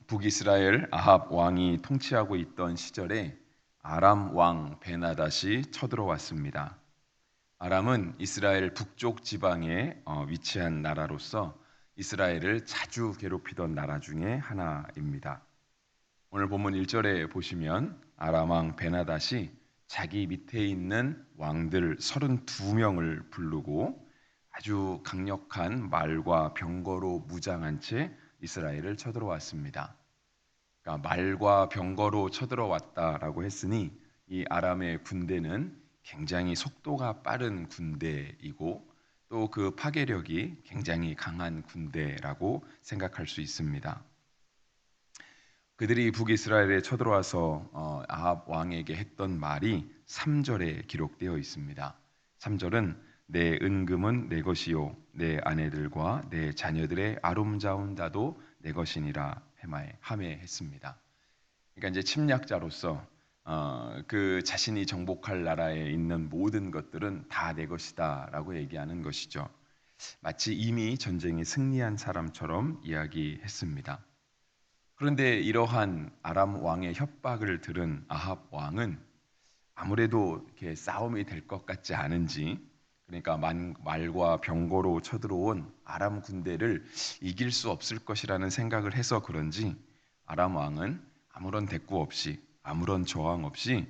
북이스라엘 아합 왕이 통치하고 있던 시절에 아람 왕 베나닷이 쳐들어왔습니다. 아람은 이스라엘 북쪽 지방에 위치한 나라로서 이스라엘을 자주 괴롭히던 나라 중에 하나입니다. 오늘 본문 1절에 보시면 아람 왕 베나닷이 자기 밑에 있는 왕들 32명을 부르고 아주 강력한 말과 병거로 무장한 채 이스라엘을 쳐들어왔습니다. 그러니까 말과 병거로 쳐들어왔다라고 했으니 이 아람의 군대는 굉장히 속도가 빠른 군대이고 또 그 파괴력이 굉장히 강한 군대라고 생각할 수 있습니다. 그들이 북이스라엘에 쳐들어와서 아합 왕에게 했던 말이 3절에 기록되어 있습니다. 3절은 내 은금은 내 것이요 내 아내들과 내 자녀들의 아름다운 다도 내 것이니라 하매 했습니다. 그러니까 이제 침략자로서 그 자신이 정복할 나라에 있는 모든 것들은 다 내 것이다라고 얘기하는 것이죠. 마치 이미 전쟁에 승리한 사람처럼 이야기했습니다. 그런데 이러한 아람 왕의 협박을 들은 아합 왕은 아무래도 이렇게 싸움이 될 것 같지 않은지, 그러니까 말과 병거로 쳐들어온 아람 군대를 이길 수 없을 것이라는 생각을 해서 그런지 아람 왕은 아무런 대꾸 없이 아무런 저항 없이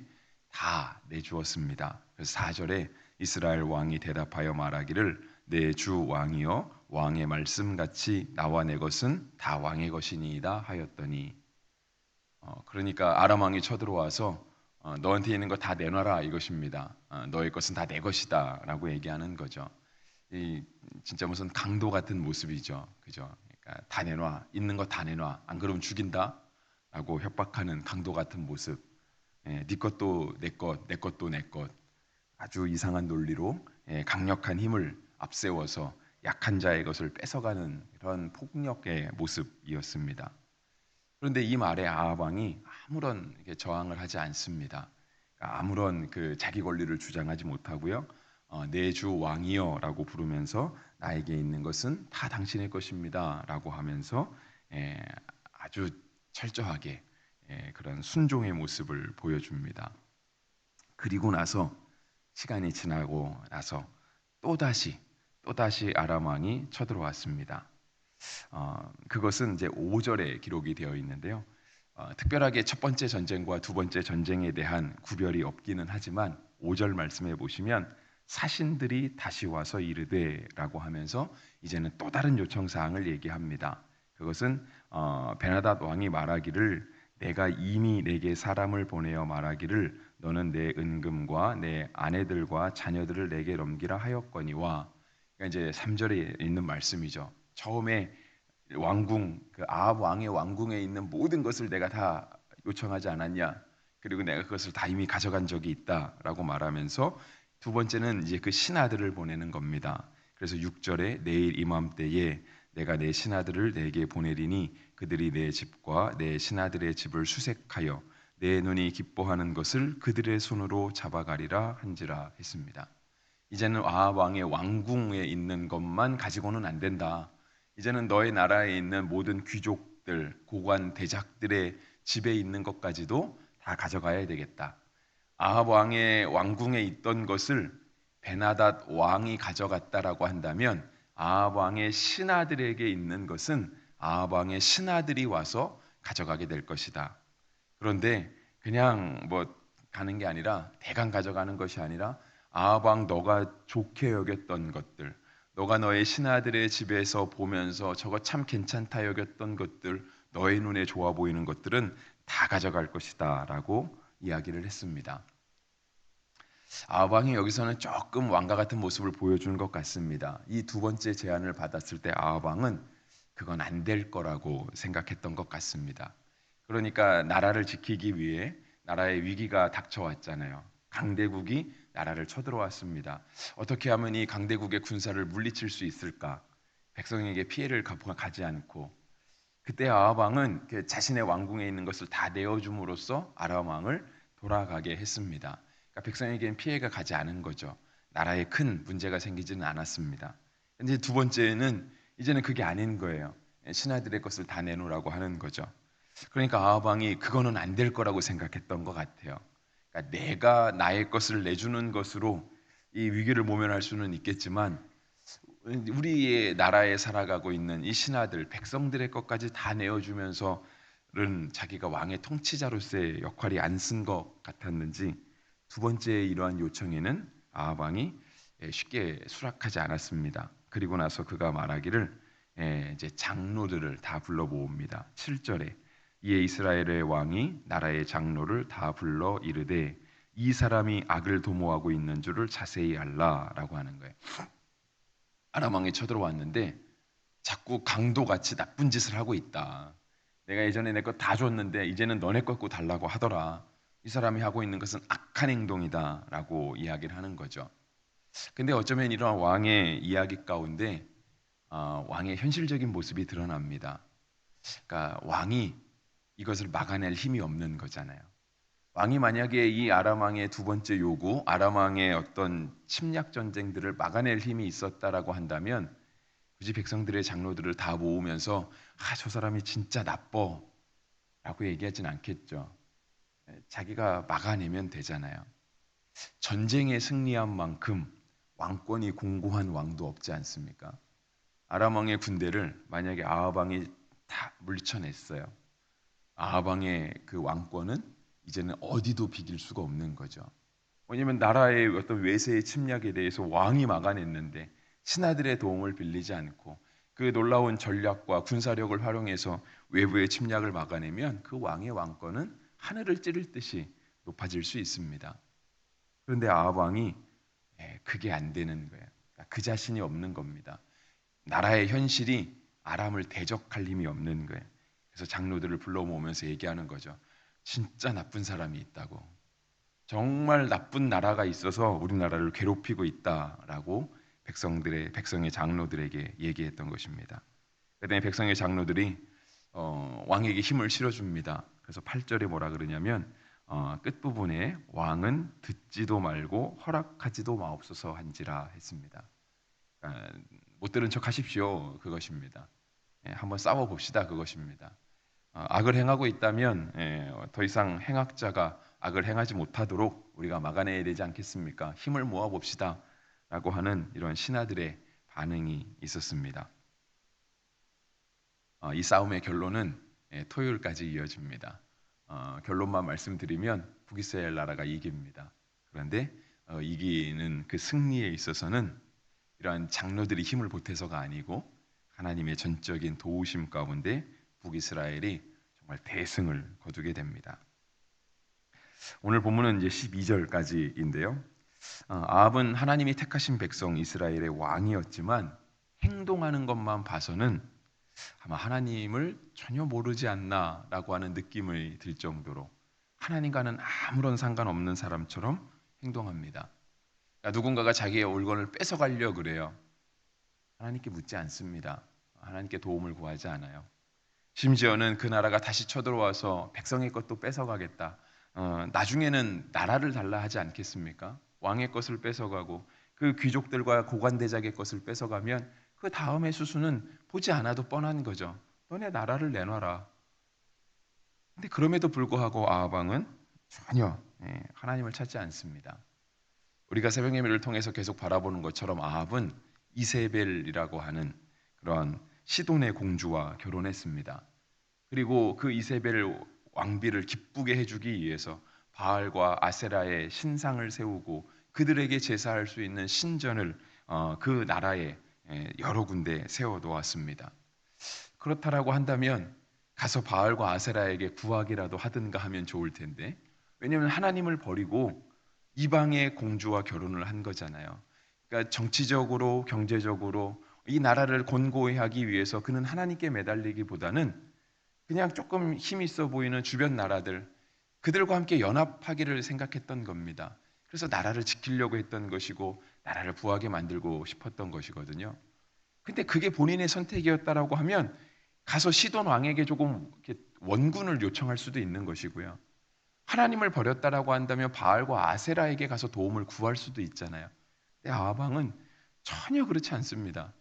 다 내주었습니다. 그래서 4절에 이스라엘 왕이 대답하여 말하기를 내 주 왕이여 왕의 말씀같이 나와 내 것은 다 왕의 것이니이다 하였더니 그러니까 아람 왕이 쳐들어와서 너한테 있는 거 다 내놔라 이것입니다. 너의 것은 다 내 것이다 라고 얘기하는 거죠. 이 진짜 무슨 강도 같은 모습이죠. 그죠? 그러니까 다 내놔, 있는 거 다 내놔, 안 그러면 죽인다 라고 협박하는 강도 같은 모습. 네 것도 내 것, 내 것도 내 것. 아주 이상한 논리로 강력한 힘을 앞세워서 약한 자의 것을 뺏어가는 그런 폭력의 모습이었습니다. 그런데 이 말에 아합 왕이 아무런 저항을 하지 않습니다. 아무런 그 자기 권리를 주장하지 못하고요. 내 주 왕이여라고 부르면서 나에게 있는 것은 다 당신의 것입니다라고 하면서 아주 철저하게 그런 순종의 모습을 보여줍니다. 그리고 나서 시간이 지나고 나서 또다시 아람 왕이 쳐들어왔습니다. 그것은 이제 5절에 기록이 되어 있는데요. 특별하게 첫 번째 전쟁과 두 번째 전쟁에 대한 구별이 없기는 하지만 5절 말씀해 보시면 사신들이 다시 와서 이르되라고 하면서 이제는 또 다른 요청 사항을 얘기합니다. 그것은 베나닷 왕이 말하기를 내가 이미 내게 사람을 보내어 말하기를 너는 내 은금과 내 아내들과 자녀들을 내게 넘기라 하였거니와 그러니까 이제 3절에 있는 말씀이죠. 처음에 왕궁 그 아합 왕의 왕궁에 있는 모든 것을 내가 다 요청하지 않았냐? 그리고 내가 그것을 다 이미 가져간 적이 있다라고 말하면서 두 번째는 이제 그 신하들을 보내는 겁니다. 그래서 6절에 내일 이맘때에 내가 내 신하들을 내게 보내리니 그들이 내 집과 내 신하들의 집을 수색하여 내 눈이 기뻐하는 것을 그들의 손으로 잡아가리라 한지라 했습니다. 이제는 아합 왕의 왕궁에 있는 것만 가지고는 안 된다. 이제는 너의 나라에 있는 모든 귀족들, 고관, 대작들의 집에 있는 것까지도 다 가져가야 되겠다. 아합 왕의 왕궁에 있던 것을 베나닷 왕이 가져갔다라고 한다면 아합 왕의 신하들에게 있는 것은 아합 왕의 신하들이 와서 가져가게 될 것이다. 그런데 그냥 뭐 가는 게 아니라 대강 가져가는 것이 아니라 아합 왕 너가 좋게 여겼던 것들, 너가 너의 신하들의 집에서 보면서 저거 참 괜찮다 여겼던 것들, 너의 눈에 좋아 보이는 것들은 다 가져갈 것이다라고 이야기를 했습니다. 아합 왕이 여기서는 조금 왕과 같은 모습을 보여주는 것 같습니다. 이 두 번째 제안을 받았을 때 아합 왕은 그건 안 될 거라고 생각했던 것 같습니다. 그러니까 나라를 지키기 위해 나라의 위기가 닥쳐왔잖아요. 강대국이 나라를 쳐들어왔습니다. 어떻게 하면 이 강대국의 군사를 물리칠 수 있을까? 백성에게 피해를 가지 않고 그때 아합 왕은 자신의 왕궁에 있는 것을 다 내어줌으로써 아람 왕을 돌아가게 했습니다. 그러니까 백성에게는 피해가 가지 않은 거죠. 나라에 큰 문제가 생기지는 않았습니다. 근데 두 번째는 이제는 그게 아닌 거예요. 신하들의 것을 다 내놓으라고 하는 거죠. 그러니까 아합 왕이 그거는 안 될 거라고 생각했던 것 같아요. 그러니까 내가 나의 것을 내주는 것으로 이 위기를 모면할 수는 있겠지만 우리의 나라에 살아가고 있는 이 신하들, 백성들의 것까지 다 내어주면서는 자기가 왕의 통치자로서의 역할이 안 쓴 것 같았는지 두 번째 이러한 요청에는 아합 왕이 쉽게 수락하지 않았습니다. 그리고 나서 그가 말하기를 이제 장로들을 다 불러 모읍니다. 7절에 이에 이스라엘의 왕이 나라의 장로를 다 불러 이르되 이 사람이 악을 도모하고 있는 줄을 자세히 알라라고 하는 거예요. 아람 왕이 쳐들어왔는데 자꾸 강도같이 나쁜 짓을 하고 있다. 내가 예전에 내 거 다 줬는데 이제는 너네 거 갖고 달라고 하더라. 이 사람이 하고 있는 것은 악한 행동이다라고 이야기를 하는 거죠. 근데 어쩌면 이러한 왕의 이야기 가운데 왕의 현실적인 모습이 드러납니다. 그러니까 왕이 이것을 막아낼 힘이 없는 거잖아요. 왕이 만약에 이 아람 왕의 두 번째 요구, 아람 왕의 어떤 침략 전쟁들을 막아낼 힘이 있었다라고 한다면 굳이 백성들의 장로들을 다 모으면서 저 사람이 진짜 나빠라고 얘기하진 않겠죠. 자기가 막아내면 되잖아요. 전쟁에 승리한 만큼 왕권이 공고한 왕도 없지 않습니까? 아람 왕의 군대를 만약에 아합 왕이 다 물리쳐냈어요. 아합 왕의 그 왕권은 이제는 어디도 비길 수가 없는 거죠. 왜냐하면 나라의 어떤 외세의 침략에 대해서 왕이 막아냈는데 신하들의 도움을 빌리지 않고 그 놀라운 전략과 군사력을 활용해서 외부의 침략을 막아내면 그 왕의 왕권은 하늘을 찌를 듯이 높아질 수 있습니다. 그런데 아합 왕이 그게 안 되는 거예요. 그러니까 그 자신이 없는 겁니다. 나라의 현실이 아람을 대적할 힘이 없는 거예요. 그래서 장로들을 불러 모으면서 얘기하는 거죠. 진짜 나쁜 사람이 있다고. 정말 나쁜 나라가 있어서 우리나라를 괴롭히고 있다라고 백성의 장로들에게 얘기했던 것입니다. 그때 백성의 장로들이 왕에게 힘을 실어줍니다. 그래서 8절에 뭐라 그러냐면 끝부분에 왕은 듣지도 말고 허락하지도 마옵소서 한지라 했습니다. 못 들은 척 하십시오. 그것입니다. 한번 싸워 봅시다. 그것입니다. 악을 행하고 있다면 더 이상 행악자가 악을 행하지 못하도록 우리가 막아내야 되지 않겠습니까? 힘을 모아 봅시다. 라고 하는 이런 신하들의 반응이 있었습니다. 이 싸움의 결론은 토요일까지 이어집니다. 결론만 말씀드리면 북이스라엘 나라가 이깁니다. 그런데 이기는 그 승리에 있어서는 이러한 장로들이 힘을 보태서가 아니고 하나님의 전적인 도우심 가운데 북이스라엘이 정말 대승을 거두게 됩니다. 오늘 본문은 이제 12절까지인데요. 아합은 하나님이 택하신 백성 이스라엘의 왕이었지만 행동하는 것만 봐서는 아마 하나님을 전혀 모르지 않나라고 하는 느낌을 들 정도로 하나님과는 아무런 상관없는 사람처럼 행동합니다. 그러니까 누군가가 자기의 올건을 뺏어가려 그래요. 하나님께 묻지 않습니다. 하나님께 도움을 구하지 않아요. 심지어는 그 나라가 다시 쳐들어와서 백성의 것도 뺏어가겠다. 나중에는 나라를 달라 하지 않겠습니까? 왕의 것을 뺏어가고 그 귀족들과 고관대작의 것을 뺏어가면 그 다음의 수순은 보지 않아도 뻔한 거죠. 너네 나라를 내놔라. 근데 그럼에도 불구하고 아합 왕은 전혀 하나님을 찾지 않습니다. 우리가 새벽 예배를 통해서 계속 바라보는 것처럼 아합은 이세벨이라고 하는 그런 시돈의 공주와 결혼했습니다. 그리고 그 이세벨 왕비를 기쁘게 해주기 위해서 바알과 아세라의 신상을 세우고 그들에게 제사할 수 있는 신전을 그 나라에 여러 군데 세워 놓았습니다. 그렇다라고 한다면 가서 바알과 아세라에게 구하기라도 하든가 하면 좋을 텐데 왜냐하면 하나님을 버리고 이방의 공주와 결혼을 한 거잖아요. 그러니까 정치적으로 경제적으로 이 나라를 권고히 하기 위해서 그는 하나님께 매달리기보다는 그냥 조금 힘 있어 보이는 주변 나라들 그들과 함께 연합하기를 생각했던 겁니다. 그래서 나라를 지키려고 했던 것이고 나라를 부하게 만들고 싶었던 것이거든요. 근데 그게 본인의 선택이었다라고 하면 가서 시돈 왕에게 조금 원군을 요청할 수도 있는 것이고요. 하나님을 버렸다라고 한다면 바알과 아세라에게 가서 도움을 구할 수도 있잖아요. 근데 아합 왕은 전혀 그렇지 않습니다.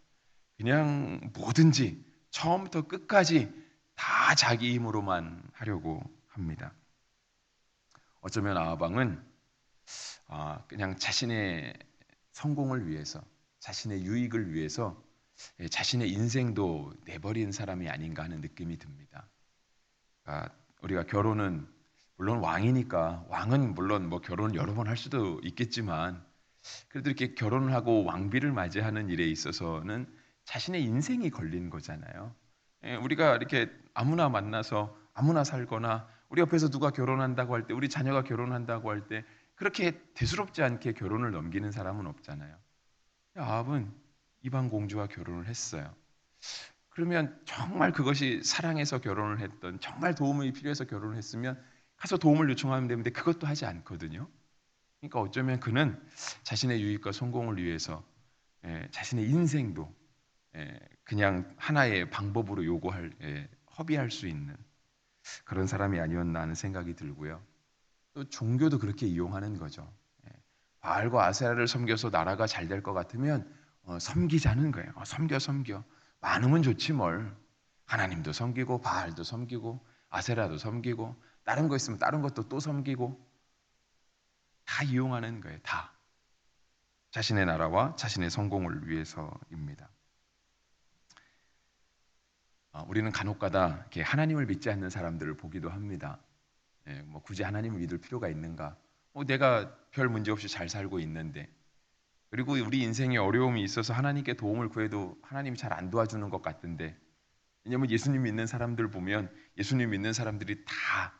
그냥 뭐든지 처음부터 끝까지 다 자기 힘으로만 하려고 합니다. 어쩌면 아합 왕은 그냥 자신의 성공을 위해서, 자신의 유익을 위해서 자신의 인생도 내버린 사람이 아닌가 하는 느낌이 듭니다. 우리가 결혼은 물론 왕이니까, 왕은 물론 뭐 결혼 여러 번 할 수도 있겠지만, 그래도 이렇게 결혼을 하고 왕비를 맞이하는 일에 있어서는 자신의 인생이 걸린 거잖아요. 우리가 이렇게 아무나 만나서 아무나 살거나, 우리 옆에서 누가 결혼한다고 할 때, 우리 자녀가 결혼한다고 할 때 그렇게 대수롭지 않게 결혼을 넘기는 사람은 없잖아요. 아합은 이방 공주와 결혼을 했어요. 그러면 정말 그것이 사랑해서 결혼을 했던, 정말 도움이 필요해서 결혼을 했으면 가서 도움을 요청하면 되는데 그것도 하지 않거든요. 그러니까 어쩌면 그는 자신의 유익과 성공을 위해서 자신의 인생도 그냥 하나의 방법으로 허비할 수 있는 그런 사람이 아니었나 하는 생각이 들고요. 또 종교도 그렇게 이용하는 거죠. 바알과 아세라를 섬겨서 나라가 잘 될 것 같으면 섬기자는 거예요. 섬겨. 많으면 좋지 뭘. 하나님도 섬기고 바알도 섬기고 아세라도 섬기고 다른 거 있으면 다른 것도 또 섬기고, 다 이용하는 거예요. 다. 자신의 나라와 자신의 성공을 위해서입니다. 우리는 간혹가다 이렇게 하나님을 믿지 않는 사람들을 보기도 합니다. 뭐 굳이 하나님을 믿을 필요가 있는가? 내가 별 문제 없이 잘 살고 있는데, 그리고 우리 인생에 어려움이 있어서 하나님께 도움을 구해도 하나님이 잘 안 도와주는 것 같은데, 왜냐하면 예수님 믿는 사람들 보면 예수님 믿는 사람들이 다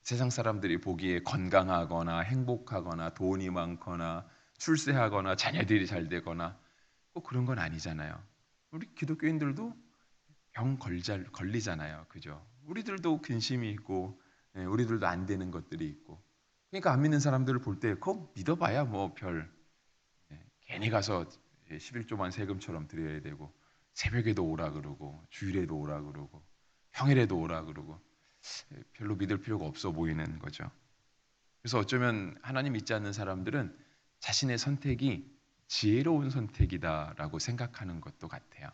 세상 사람들이 보기에 건강하거나 행복하거나 돈이 많거나 출세하거나 자녀들이 잘 되거나 꼭 그런 건 아니잖아요. 우리 기독교인들도 걸리잖아요. 그죠? 우리들도 근심이 있고, 우리들도 안 되는 것들이 있고. 그러니까 안 믿는 사람들을 볼 때 그거 믿어봐야 뭐 괜히 가서 11조만 세금처럼 드려야 되고, 새벽에도 오라 그러고, 주일에도 오라 그러고, 평일에도 오라 그러고, 별로 믿을 필요가 없어 보이는 거죠. 그래서 어쩌면 하나님 믿지 않는 사람들은 자신의 선택이 지혜로운 선택이다라고 생각하는 것도 같아요.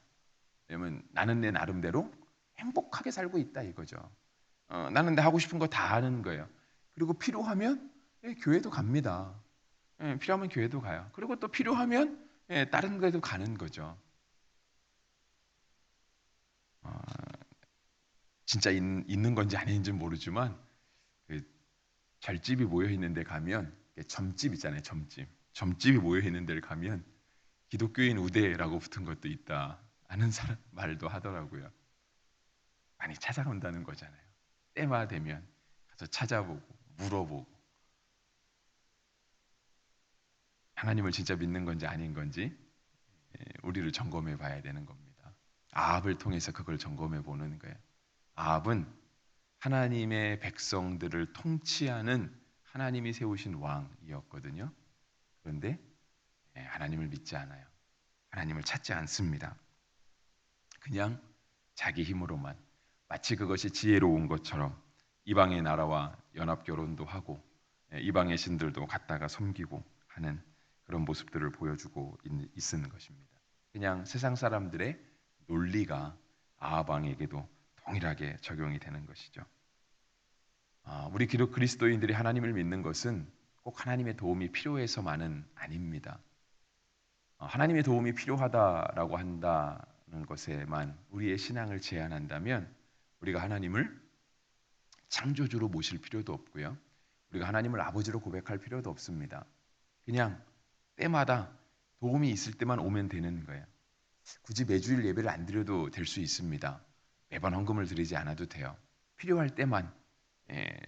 왜냐면 나는 내 나름대로 행복하게 살고 있다 이거죠. 나는 내 하고 싶은 거 다 하는 거예요. 그리고 필요하면 교회도 갑니다. 필요하면 교회도 가요. 그리고 또 필요하면 다른 데도 가는 거죠. 진짜 있는 건지 아닌지 모르지만 그 절집이 모여 있는 데 가면, 점집 있잖아요. 점집이 모여 있는 데를 가면 기독교인 우대라고 붙은 것도 있다 아는 사람 말도 하더라고요. 많이 찾아온다는 거잖아요. 때마 되면 가서 찾아보고 물어보고 하나님을 진짜 믿는 건지 아닌 건지 우리를 점검해 봐야 되는 겁니다. 아합을 통해서 그걸 점검해 보는 거예요. 아합은 하나님의 백성들을 통치하는 하나님이 세우신 왕이었거든요. 그런데 하나님을 믿지 않아요. 하나님을 찾지 않습니다. 그냥 자기 힘으로만, 마치 그것이 지혜로운 것처럼 이방의 나라와 연합 결혼도 하고 이방의 신들도 갖다가 섬기고 하는 그런 모습들을 보여주고 있는 것입니다. 그냥 세상 사람들의 논리가 아합 왕에게도 동일하게 적용이 되는 것이죠. 우리 기독 그리스도인들이 하나님을 믿는 것은 꼭 하나님의 도움이 필요해서만은 아닙니다. 하나님의 도움이 필요하다라고 한다는 것에만 우리의 신앙을 제한한다면 우리가 하나님을 창조주로 모실 필요도 없고요. 우리가 하나님을 아버지로 고백할 필요도 없습니다. 그냥 때마다 도움이 있을 때만 오면 되는 거예요. 굳이 매주일 예배를 안 드려도 될 수 있습니다. 매번 헌금을 드리지 않아도 돼요. 필요할 때만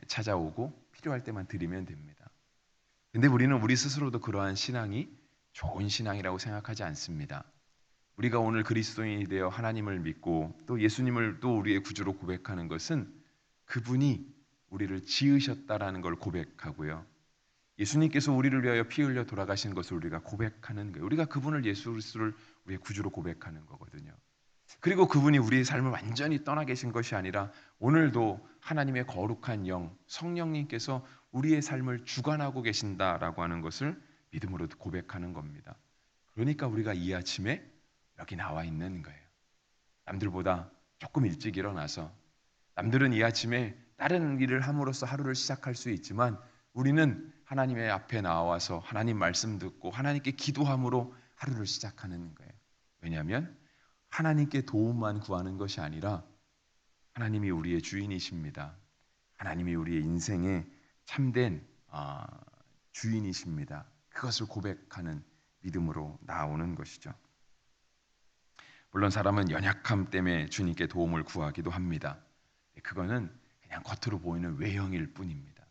찾아오고 필요할 때만 드리면 됩니다. 근데 우리는 우리 스스로도 그러한 신앙이 좋은 신앙이라고 생각하지 않습니다. 우리가 오늘 그리스도인이 되어 하나님을 믿고 또 예수님을 또 우리의 구주로 고백하는 것은 그분이 우리를 지으셨다라는 걸 고백하고요. 예수님께서 우리를 위하여 피 흘려 돌아가신 것을 우리가 고백하는 거예요. 우리가 그분을 예수 그리스도를 우리의 구주로 고백하는 거거든요. 그리고 그분이 우리의 삶을 완전히 떠나 계신 것이 아니라 오늘도 하나님의 거룩한 영, 성령님께서 우리의 삶을 주관하고 계신다라고 하는 것을 믿음으로 고백하는 겁니다. 그러니까 우리가 이 아침에 여기 나와 있는 거예요. 남들보다 조금 일찍 일어나서 남들은 이 아침에 다른 일을 함으로써 하루를 시작할 수 있지만 우리는 하나님의 앞에 나와서 하나님 말씀 듣고 하나님께 기도함으로 하루를 시작하는 거예요. 왜냐하면 하나님께 도움만 구하는 것이 아니라 하나님이 우리의 주인이십니다. 하나님이 우리의 인생의 참된 주인이십니다. 그것을 고백하는 믿음으로 나오는 것이죠. 물론 사람은 연약함 때문에 주님께 도움을 구하기도 합니다. 그거는 그냥 겉으로 보이는 외형일 뿐입니다.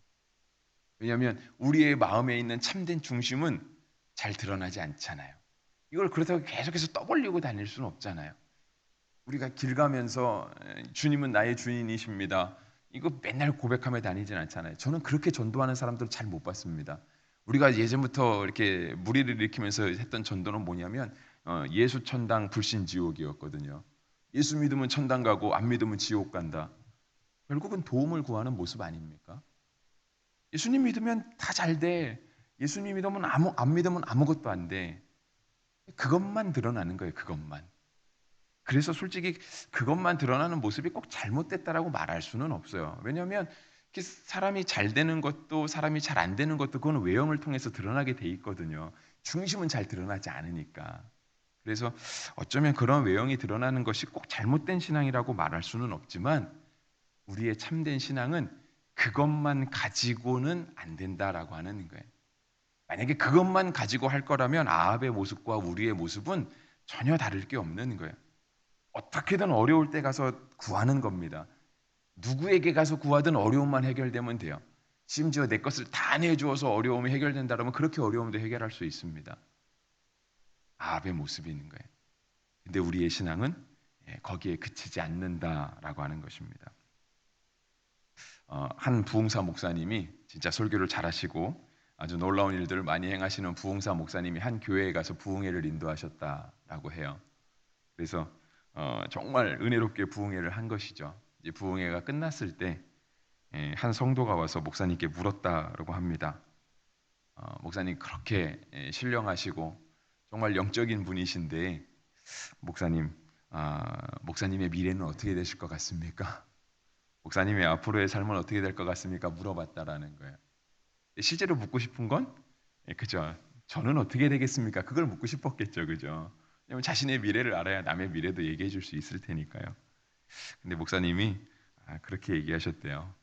왜냐하면 우리의 마음에 있는 참된 중심은 잘 드러나지 않잖아요. 이걸 그렇다고 계속해서 떠벌리고 다닐 수는 없잖아요. 우리가 길 가면서 주님은 나의 주인이십니다. 이거 맨날 고백하며 다니진 않잖아요. 저는 그렇게 전도하는 사람들을 잘 못 봤습니다. 우리가 예전부터 이렇게 무리를 일으키면서 했던 전도는 뭐냐면 예수 천당 불신 지옥이었거든요. 예수 믿으면 천당 가고 안 믿으면 지옥 간다. 결국은 도움을 구하는 모습 아닙니까? 예수님 믿으면 다 잘 돼. 예수님 믿으면 안 믿으면 아무것도 안 돼. 그것만 드러나는 거예요. 그것만. 그래서 솔직히 그것만 드러나는 모습이 꼭 잘못됐다라고 말할 수는 없어요. 왜냐하면 사람이 잘 되는 것도 사람이 잘 안 되는 것도 그건 외형을 통해서 드러나게 돼 있거든요. 중심은 잘 드러나지 않으니까. 그래서 어쩌면 그런 외형이 드러나는 것이 꼭 잘못된 신앙이라고 말할 수는 없지만 우리의 참된 신앙은 그것만 가지고는 안 된다라고 하는 거예요. 만약에 그것만 가지고 할 거라면 아합의 모습과 우리의 모습은 전혀 다를 게 없는 거예요. 어떻게든 어려울 때 가서 구하는 겁니다. 누구에게 가서 구하든 어려움만 해결되면 돼요. 심지어 내 것을 다 내주어서 어려움이 해결된다면 그렇게 어려움도 해결할 수 있습니다. 아합의 모습이 있는 거예요. 근데 우리의 신앙은 거기에 그치지 않는다라고 하는 것입니다. 한 부흥사 목사님이 진짜 설교를 잘하시고 아주 놀라운 일들을 많이 행하시는 부흥사 목사님이 한 교회에 가서 부흥회를 인도하셨다라고 해요. 그래서 정말 은혜롭게 부흥회를 한 것이죠. 이제 부흥회가 끝났을 때 한 성도가 와서 목사님께 물었다라고 합니다. 목사님 그렇게 신령하시고 정말 영적인 분이신데 목사님, 목사님의 미래는 어떻게 되실 것 같습니까? 목사님의 앞으로의 삶은 어떻게 될 것 같습니까? 물어봤다라는 거예요. 실제로 묻고 싶은 건 그죠? 저는 어떻게 되겠습니까? 그걸 묻고 싶었겠죠, 그죠? 왜냐면 자신의 미래를 알아야 남의 미래도 얘기해 줄 수 있을 테니까요. 근데 목사님이 그렇게 얘기하셨대요.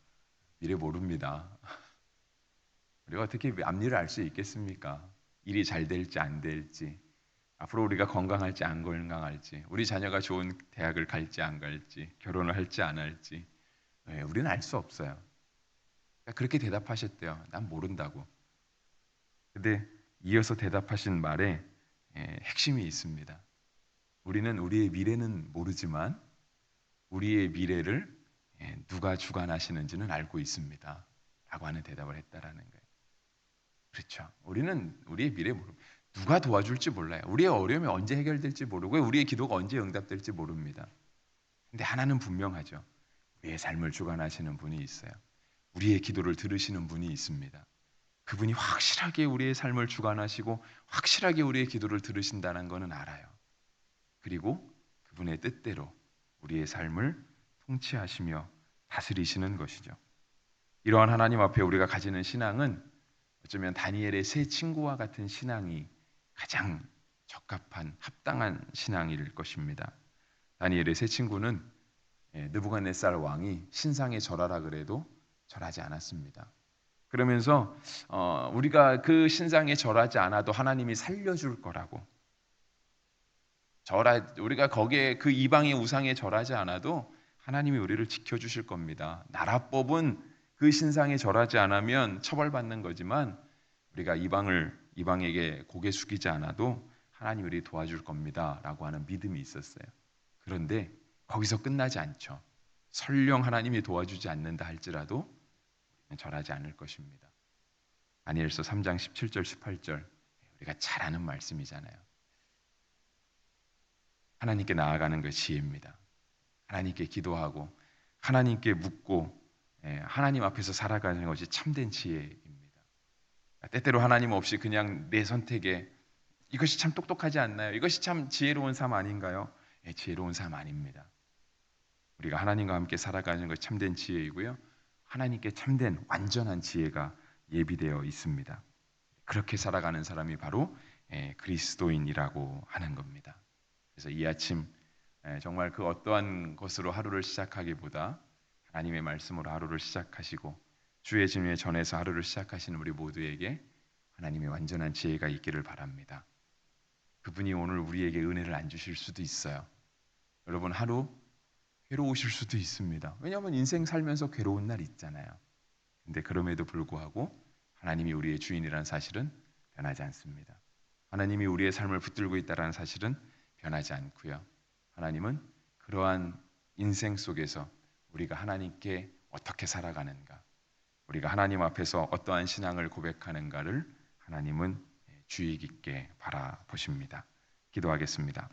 미래 모릅니다. 우리가 어떻게 앞일을 알 수 있겠습니까? 일이 잘 될지 안 될지, 앞으로 우리가 건강할지 안 건강할지, 우리 자녀가 좋은 대학을 갈지 안 갈지, 결혼을 할지 안 할지, 우리는 알 수 없어요. 그렇게 대답하셨대요. 난 모른다고. 근데 이어서 대답하신 말에 핵심이 있습니다. 우리는 우리의 미래는 모르지만 우리의 미래를 누가 주관하시는지는 알고 있습니다. 라고 하는 대답을 했다라는 거예요. 그렇죠. 우리는 우리의 미래 모릅니다. 누가 도와줄지 몰라요. 우리의 어려움이 언제 해결될지 모르고 우리의 기도가 언제 응답될지 모릅니다. 근데 하나는 분명하죠. 우리의 삶을 주관하시는 분이 있어요. 우리의 기도를 들으시는 분이 있습니다. 그분이 확실하게 우리의 삶을 주관하시고 확실하게 우리의 기도를 들으신다는 것은 알아요. 그리고 그분의 뜻대로 우리의 삶을 통치하시며 다스리시는 것이죠. 이러한 하나님 앞에 우리가 가지는 신앙은 어쩌면 다니엘의 세 친구와 같은 신앙이 가장 적합한 합당한 신앙일 것입니다. 다니엘의 세 친구는 느부갓네살 왕이 신상에 절하라 그래도 절하지 않았습니다. 그러면서 우리가 그 신상에 절하지 않아도 하나님이 살려줄 거라고, 우리가 거기에 그 이방의 우상에 절하지 않아도 하나님이 우리를 지켜주실 겁니다. 나라법은 그 신상에 절하지 않으면 처벌받는 거지만 우리가 이방에게 고개 숙이지 않아도 하나님이 우리 도와줄 겁니다라고 하는 믿음이 있었어요. 그런데 거기서 끝나지 않죠. 설령 하나님이 도와주지 않는다 할지라도 우리는 절하지 않을 것입니다. 다니엘서 3장 17절 18절 우리가 잘 아는 말씀이잖아요. 하나님께 나아가는 것이 지혜입니다. 하나님께 기도하고 하나님께 묻고 하나님 앞에서 살아가는 것이 참된 지혜입니다. 때때로 하나님 없이 그냥 내 선택에 이것이 참 똑똑하지 않나요? 이것이 참 지혜로운 삶 아닌가요? 지혜로운 삶 아닙니다. 우리가 하나님과 함께 살아가는 것 참된 지혜이고요. 하나님께 참된 완전한 지혜가 예비되어 있습니다. 그렇게 살아가는 사람이 바로 그리스도인이라고 하는 겁니다. 그래서 이 아침 정말 그 어떠한 것으로 하루를 시작하기보다 하나님의 말씀으로 하루를 시작하시고 주의 진리에 전해서 하루를 시작하시는 우리 모두에게 하나님의 완전한 지혜가 있기를 바랍니다. 그분이 오늘 우리에게 은혜를 안 주실 수도 있어요. 여러분 하루 괴로우실 수도 있습니다. 왜냐하면 인생 살면서 괴로운 날 있잖아요. 근데 그럼에도 불구하고 하나님이 우리의 주인이라는 사실은 변하지 않습니다. 하나님이 우리의 삶을 붙들고 있다는 사실은 변하지 않고요. 하나님은 그러한 인생 속에서 우리가 하나님께 어떻게 살아가는가, 우리가 하나님 앞에서 어떠한 신앙을 고백하는가를 하나님은 주의 깊게 바라보십니다. 기도하겠습니다.